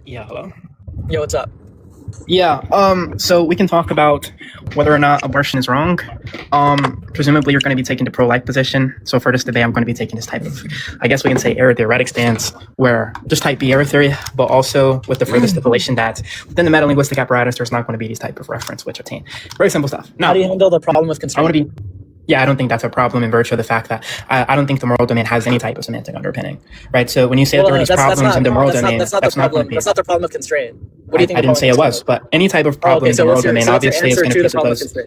Yeah, hello. Yo, what's up? Yeah, so we can talk about whether or not abortion is wrong. Presumably you're going to be taking the pro-life position. So for this debate, I'm going to be taking this type of, I guess we can say, error theoretic stance, where just type B error theory, but also with the further stipulation that within the metalinguistic apparatus, there's not going to be these type of reference which obtain. Very simple stuff. Now, How do you handle the problem of I constraint? want to be. Yeah, I don't think that's a problem in virtue of the fact that I don't think the moral domain has any type of semantic underpinning, right? So when you say that there are these problems in the moral domain, that's not the problem. That's not the problem of constraint. What do you think? I didn't say it was, but any type of problem in the moral domain obviously is going to presuppose.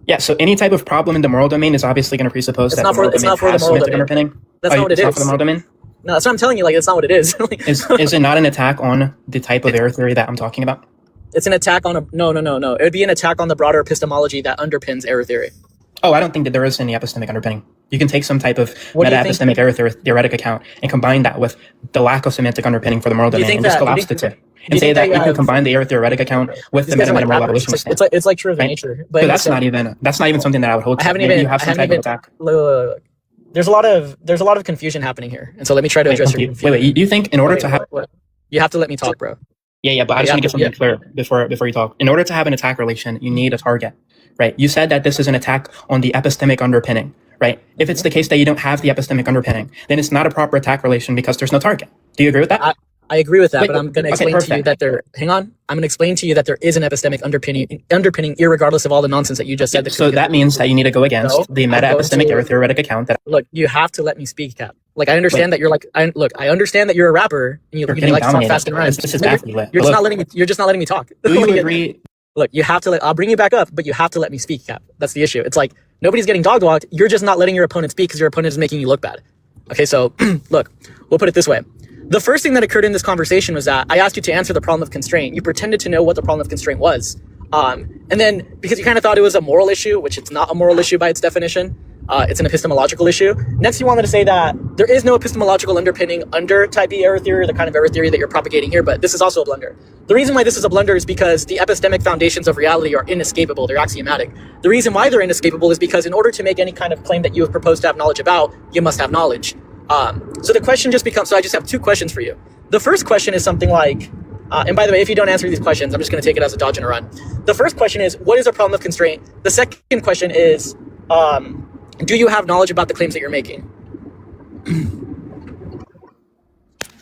Yeah, so any type of problem in the moral domain is obviously going to presuppose that the moral domain has semantic underpinning. That's not what it is. It's not for the moral domain? No, that's what I'm telling you. Like, it's not what it is. Is it not an attack on the type of error theory that I'm talking about? It's an attack on a no. It would be an attack on the broader epistemology that underpins error theory. Oh, I don't think that there is any epistemic underpinning. You can take some type of meta-epistemic error theoretic account and combine that with the lack of semantic underpinning for the moral domain and just collapse the two. And say that you can combine the error theoretic account with the meta moral abolitionist stance. It's like true of nature. But that's not even something that I would hold to. You have some type of attack. Look. There's a lot of confusion happening here, and so let me try to address your confusion. Wait. You think in order to have you have to let me talk, bro. Yeah, but I just want to get something clear before you talk. In order to have an attack relation, you need a target, right? You said that this is an attack on the epistemic underpinning, right? If it's the case that you don't have the epistemic underpinning, then it's not a proper attack relation because there's no target. Do you agree with that? I agree with that, but I'm going to explain to you that I'm going to explain to you that there is an epistemic underpinning irregardless of all the nonsense that you just said. So that means that you need to go against the meta-epistemic error theoretic account. Look, you have to let me speak, Cap. Like, I understand that you're like, I understand that you're a rapper and you like to talk fast and rhymes. This is backly lit. You're just not letting me talk. Do you agree? Look, you have to I'll bring you back up, but you have to let me speak, Cap. That's the issue. It's like, nobody's getting dog-walked. You're just not letting your opponent speak because your opponent is making you look bad. Okay, so look, we'll put it this way. The first thing that occurred in this conversation was that I asked you to answer the problem of constraint. You pretended to know what the problem of constraint was. And then because you kind of thought it was a moral issue, which it's not a moral issue by its definition, it's an epistemological issue. Next, you wanted to say that there is no epistemological underpinning under type B error theory, the kind of error theory that you're propagating here, but this is also a blunder. The reason why this is a blunder is because the epistemic foundations of reality are inescapable. They're axiomatic. The reason why they're inescapable is because in order to make any kind of claim that you have proposed to have knowledge about, you must have knowledge. So the question just becomes, so I just have two questions for you. The first question is something like, and by the way, if you don't answer these questions, I'm just going to take it as a dodge and a run. The first question is, what is a problem of constraint? The second question is, do you have knowledge about the claims that you're making?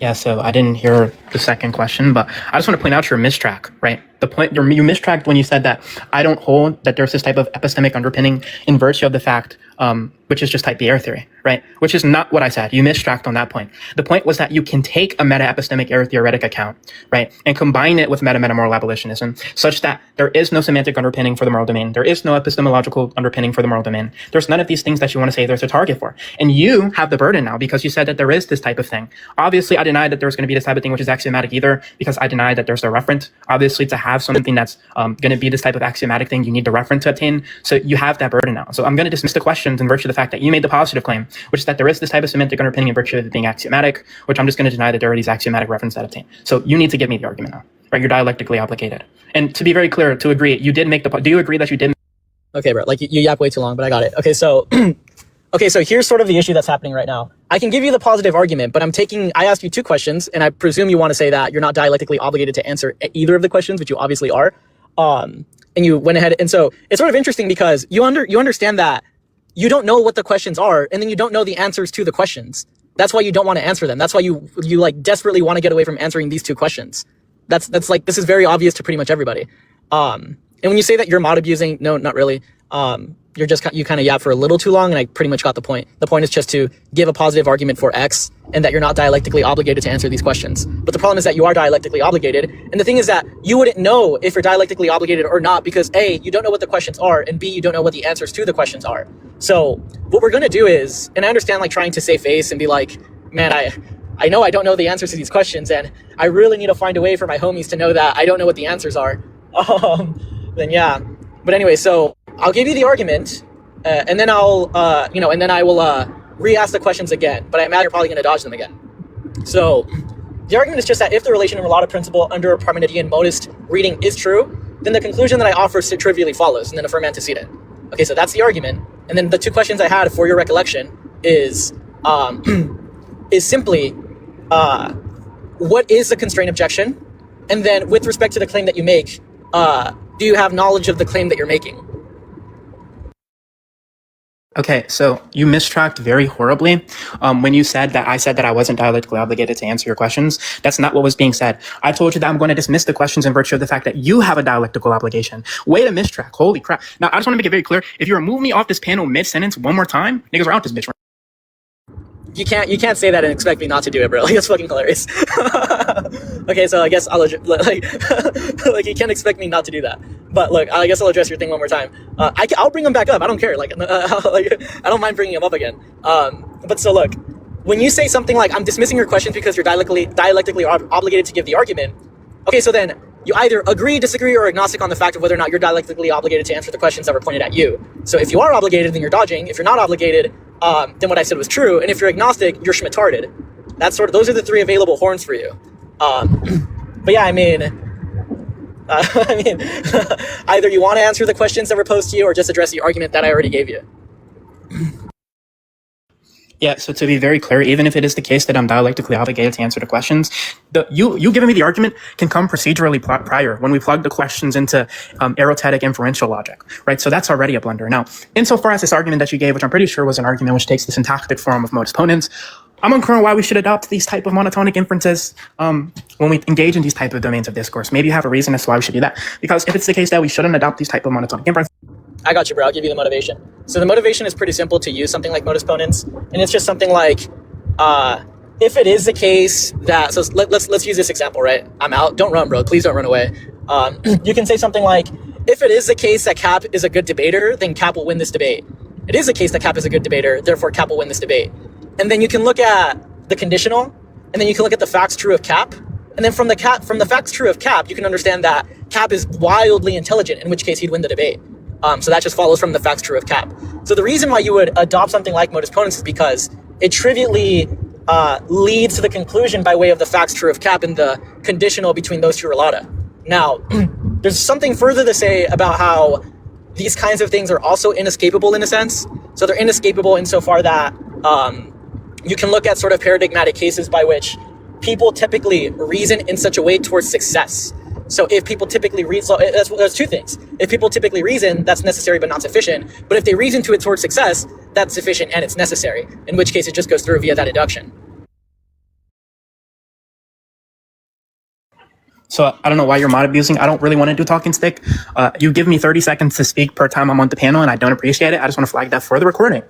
Yeah, so I didn't hear the second question, but I just want to point out your mistrack, right? The point you mistracked when you said that I don't hold that there's this type of epistemic underpinning in virtue of the fact, which is just type B error theory, right? Which is not what I said. You mistracked on that point. The point was that you can take a meta-epistemic error theoretic account, right, and combine it with meta-moral abolitionism such that there is no semantic underpinning for the moral domain. There is no epistemological underpinning for the moral domain. There's none of these things that you want to say there's a target for. And you have the burden now because you said that there is this type of thing. Obviously, I denied that there's going to be this type of thing which is axiomatic either because I denied that there's a referent. Obviously, to have something that's going to be this type of axiomatic thing, you need the referent to obtain. So you have that burden now. So I'm going to dismiss the questions in virtue of the fact that you made the positive claim, which is that there is this type of semantic underpinning in virtue of it being axiomatic, which I'm just going to deny that there are these axiomatic references that obtain. So you need to give me the argument now, right? You're dialectically obligated. And to be very clear, to agree, you did make the do you agree that you did? Okay, bro. Like you yap way too long, but I got it. Okay, so so here's sort of the issue that's happening right now. I can give you the positive argument, but I asked you two questions, and I presume you want to say that you're not dialectically obligated to answer either of the questions, which you obviously are. And you went ahead, and so it's sort of interesting because you understand that you don't know what the questions are, and then you don't know the answers to the questions. That's why you don't want to answer them. That's why you like desperately want to get away from answering these two questions. That's like, this is very obvious to pretty much everybody. And when you say that you're mod abusing, no, not really. You kind of yap for a little too long, and I pretty much got the point. The point is just to give a positive argument for X, and that you're not dialectically obligated to answer these questions. But the problem is that you are dialectically obligated, and the thing is that you wouldn't know if you're dialectically obligated or not because A, you don't know what the questions are, and B, you don't know what the answers to the questions are. So what we're going to do is, and I understand like trying to save face and be like, man, I know I don't know the answers to these questions, and I really need to find a way for my homies to know that I don't know what the answers are. Then yeah. But anyway, so I'll give you the argument, and then I'll, and then I will re-ask the questions again. But I imagine you're probably going to dodge them again. So the argument is just that if the relation and relata principle under a Parmenidean modist reading is true, then the conclusion that I offer trivially follows, and then affirm antecedent. Okay, so that's the argument. And then the two questions I had for your recollection is simply, what is the constraint objection? And then with respect to the claim that you make, do you have knowledge of the claim that you're making? Okay, so you mistracked very horribly when you said that I said that I wasn't dialectically obligated to answer your questions. That's not what was being said. I told you that I'm going to dismiss the questions in virtue of the fact that you have a dialectical obligation. Way to mistrack. Holy crap. Now, I just want to make it very clear. If you remove me off this panel mid-sentence one more time, niggas are out this bitch. You can't say that and expect me not to do it, bro. Like, that's fucking hilarious. Okay, so I guess I'll like you can't expect me not to do that. But look, I guess I'll address your thing one more time. I'll bring them back up. I don't care. Like I don't mind bringing them up again. But so look, when you say something like I'm dismissing your questions because you're dialectically obligated to give the argument. Okay, so then you either agree, disagree, or agnostic on the fact of whether or not you're dialectically obligated to answer the questions that were pointed at you. So if you are obligated, then you're dodging. If you're not obligated, then what I said was true. And if you're agnostic, you're schmitarded. Those are the three available horns for you. But yeah, I mean, either you want to answer the questions that were posed to you or just address the argument that I already gave you. Yeah, so to be very clear, even if it is the case that I'm dialectically obligated to answer the questions, you giving me the argument can come procedurally prior when we plug the questions into arotatic inferential logic, right? So that's already a blunder. Now, insofar as this argument that you gave, which I'm pretty sure was an argument which takes the syntactic form of modus ponens, I'm unclear on why we should adopt these type of monotonic inferences when we engage in these type of domains of discourse. Maybe you have a reason as to why we should do that. Because if it's the case that we shouldn't adopt these type of monotonic inferences, I got you, bro. I'll give you the motivation. So the motivation is pretty simple to use something like modus ponens, and it's just something like, if it is the case that, so let's use this example, right? I'm out. Don't run, bro. Please don't run away. You can say something like, if it is the case that Capp is a good debater, then Capp will win this debate. It is the case that Capp is a good debater, therefore Capp will win this debate. And then you can look at the conditional, and then you can look at the facts true of Capp. And then from the facts true of Capp, you can understand that Capp is wildly intelligent, in which case he'd win the debate. So that just follows from the facts true of Capp. So the reason why you would adopt something like modus ponens is because it trivially leads to the conclusion by way of the facts true of Capp and the conditional between those two relata. Now, there's something further to say about how these kinds of things are also inescapable in a sense. So they're inescapable insofar that you can look at sort of paradigmatic cases by which people typically reason in such a way towards success. So if people typically reason, there's two things. If people typically reason, that's necessary but not sufficient. But if they reason to it towards success, that's sufficient and it's necessary, in which case it just goes through via that induction. So I don't know why you're mod abusing. I don't really want to do talking stick. You give me 30 seconds to speak per time I'm on the panel, and I don't appreciate it. I just want to flag that for the recording.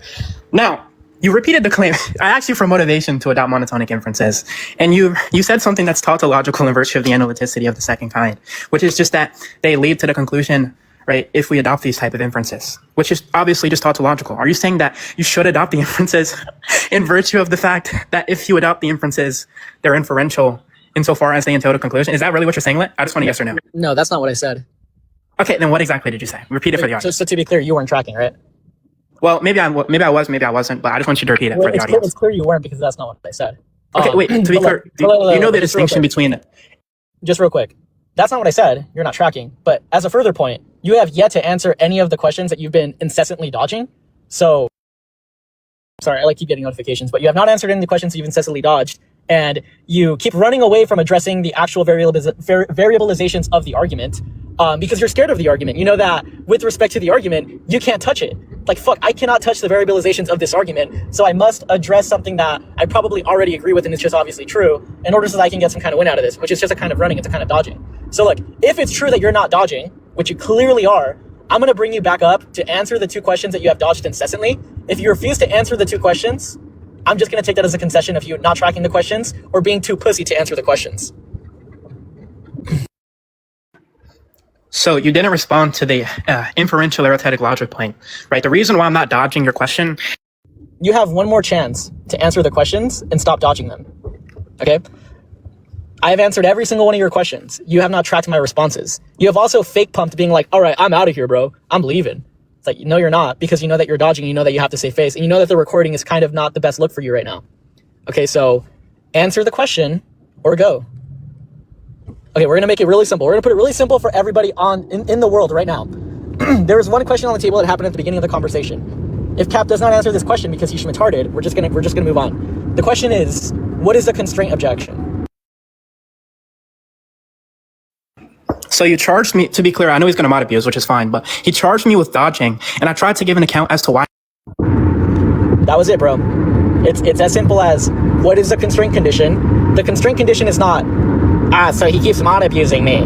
Now, you repeated the claim. I asked you for motivation to adopt monotonic inferences, and you said something that's tautological in virtue of the analyticity of the second kind, which is just that they lead to the conclusion, right, if we adopt these type of inferences, which is obviously just tautological. Are you saying that you should adopt the inferences in virtue of the fact that if you adopt the inferences, they're inferential insofar as they entail the conclusion? Is that really what you're saying, Lit? I just want a yes or no. No, that's not what I said. Okay, then what exactly did you say? Repeat it for the audience. So to be clear, you weren't tracking, right? Well, maybe I was, maybe I wasn't, but I just want you to repeat it for the audience. It's clear you weren't because that's not what I said. Okay, wait, to be clear, do you know the distinction between... Just real quick. That's not what I said. You're not tracking. But as a further point, you have yet to answer any of the questions that you've been incessantly dodging. So, sorry, I keep getting notifications, but you have not answered any of the questions you've incessantly dodged. And you keep running away from addressing the actual variabilizations of the argument because you're scared of the argument. You know that with respect to the argument, you can't touch it. Like, fuck, I cannot touch the variabilizations of this argument, so I must address something that I probably already agree with and it's just obviously true in order so that I can get some kind of win out of this, which is just a kind of running, it's a kind of dodging. So look, if it's true that you're not dodging, which you clearly are, I'm going to bring you back up to answer the two questions that you have dodged incessantly. If you refuse to answer the two questions, I'm just going to take that as a concession of you not tracking the questions or being too pussy to answer the questions. So you didn't respond to the inferential arotatic logic point, right? The reason why I'm not dodging your question... You have one more chance to answer the questions and stop dodging them, okay? I have answered every single one of your questions. You have not tracked my responses. You have also fake pumped being like, all right, I'm out of here, bro. I'm leaving. It's like, no, you're not, because you know that you're dodging, you know that you have to save face, and you know that the recording is kind of not the best look for you right now. Okay, so answer the question or go. Okay, we're going to make it really simple. We're going to put it really simple for everybody in the world right now. There was one question on the table that happened at the beginning of the conversation. If Capp does not answer this question because he's retarded, we're just going to move on. The question is, what is the constraint objection? So you charged me, to be clear, I know he's going to mod abuse, which is fine, but he charged me with dodging, and I tried to give an account as to why. That was it, bro. It's as simple as, what is the constraint condition? The constraint condition is not, so he keeps mod abusing me.